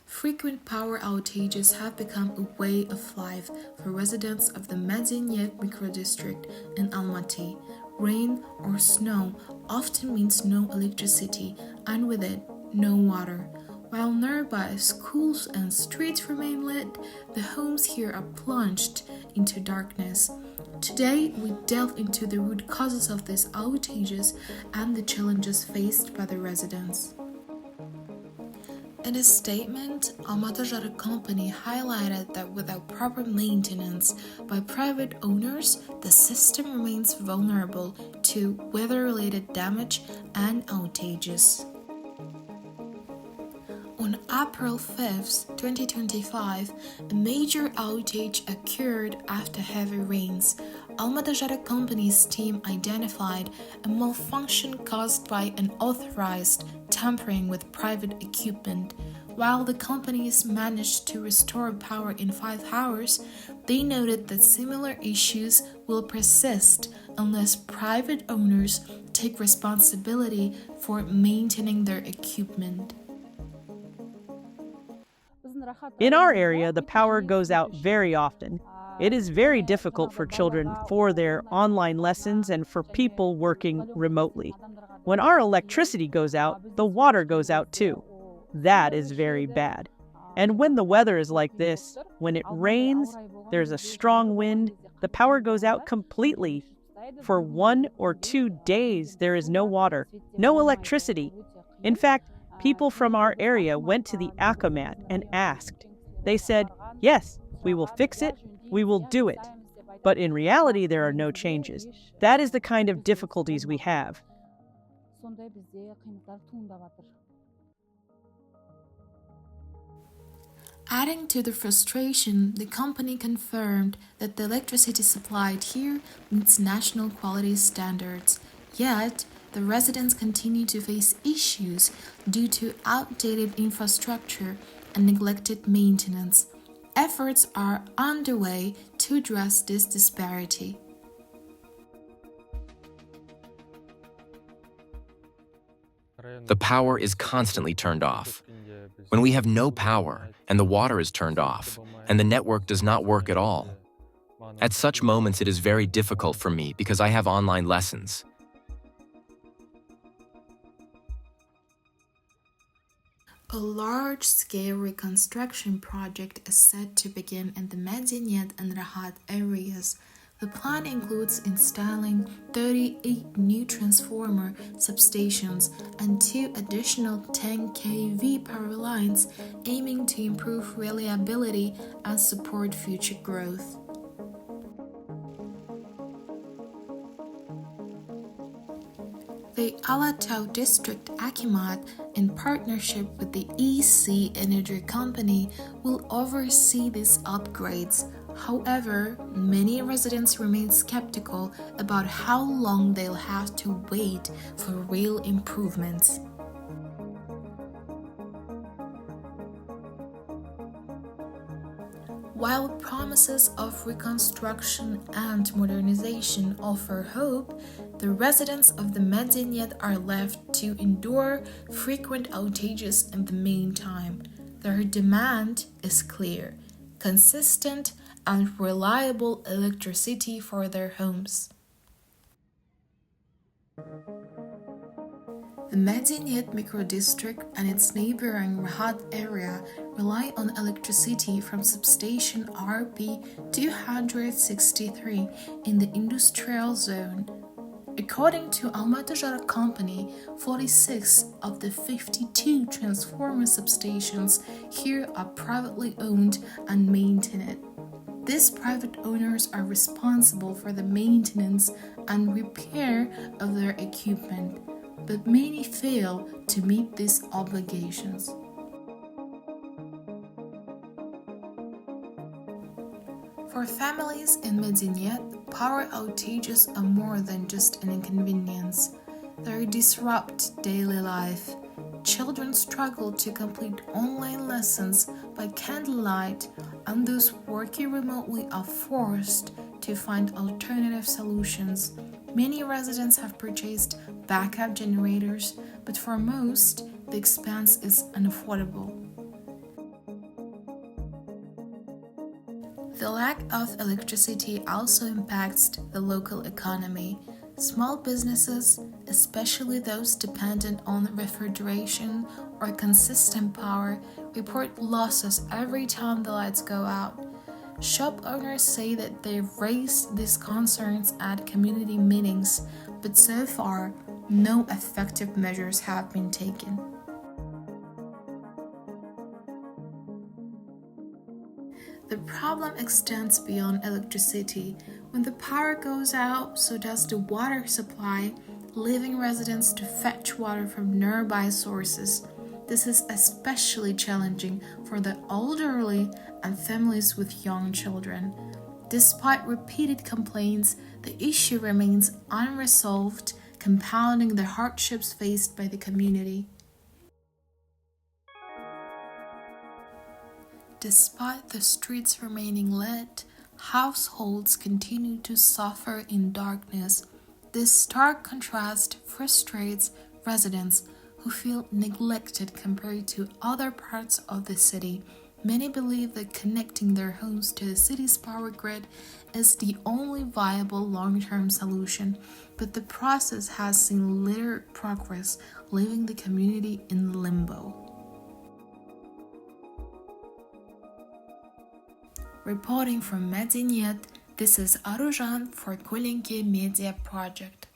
Frequent power outages have become a way of life for residents of the Madeniyet microdistrict in Almaty. Rain or snow often means no electricity and with it, no water. While nearby schools and streets remain lit, the homes here are plunged into darkness. Today, we delve into the root causes of these outages and the challenges faced by the residents. In a statement, Outages company highlighted that without proper maintenance by private owners, the system remains vulnerable to weather-related damage and outages. On April 5, 2025, a major outage occurred after heavy rains. Almaty company's team identified a malfunction caused by unauthorized tampering with private equipment. While the companies managed to restore power in 5 hours, they noted that similar issues will persist unless private owners take responsibility for maintaining their equipment. In our area, the power goes out very often. It is very difficult for children for their online lessons and for people working remotely. When our electricity goes out, the water goes out too. That is very bad. And when the weather is like this, when it rains, there's a strong wind, the power goes out completely. For 1 or 2 days, there is no water, no electricity. In fact, people from our area went to the Akamat and asked. They said, yes, we will fix it, we will do it. But in reality, there are no changes. That is the kind of difficulties we have. Adding to the frustration, the company confirmed that the electricity supplied here meets national quality standards. Yet, the residents continue to face issues due to outdated infrastructure and neglected maintenance. Efforts are underway to address this disparity. The power is constantly turned off. When we have no power and the water is turned off and the network does not work at all, at such moments it is very difficult for me because I have online lessons. A large-scale reconstruction project is set to begin in the Madeniyet and Rahat areas. The plan includes installing 38 new transformer substations and 2 additional 10 kV power lines, aiming to improve reliability and support future growth. The Almaty District Akimat, in partnership with the EC Energy Company, will oversee these upgrades. However, many residents remain skeptical about how long they'll have to wait for real improvements. While promises of reconstruction and modernization offer hope, the residents of the Madeniyet are left to endure frequent outages in the meantime. Their demand is clear: consistent and reliable electricity for their homes. The Madeniyet microdistrict and its neighboring Rahat area rely on electricity from substation RP 263 in the industrial zone. According to Almaty company, 46 of the 52 transformer substations here are privately owned and maintained. These private owners are responsible for the maintenance and repair of their equipment, but many fail to meet these obligations. For families in Madeniyet, power outages are more than just an inconvenience. They disrupt daily life. Children struggle to complete online lessons by candlelight, and those working remotely are forced to find alternative solutions. Many residents have purchased backup generators, but for most, the expense is unaffordable. The lack of electricity also impacts the local economy. Small businesses, especially those dependent on refrigeration or consistent power, report losses every time the lights go out. Shop owners say that they've raised these concerns at community meetings, but so far, no effective measures have been taken. The problem extends beyond electricity. When the power goes out, so does the water supply, leaving residents to fetch water from nearby sources. This is especially challenging for the elderly and families with young children. Despite repeated complaints, the issue remains unresolved, compounding the hardships faced by the community. Despite the streets remaining lit, households continue to suffer in darkness. This stark contrast frustrates residents who feel neglected compared to other parts of the city. Many believe that connecting their homes to the city's power grid is the only viable long-term solution, but the process has seen little progress, leaving the community in limbo. Reporting from Madeniyet, this is Aruzhan for Kolinki Media Project.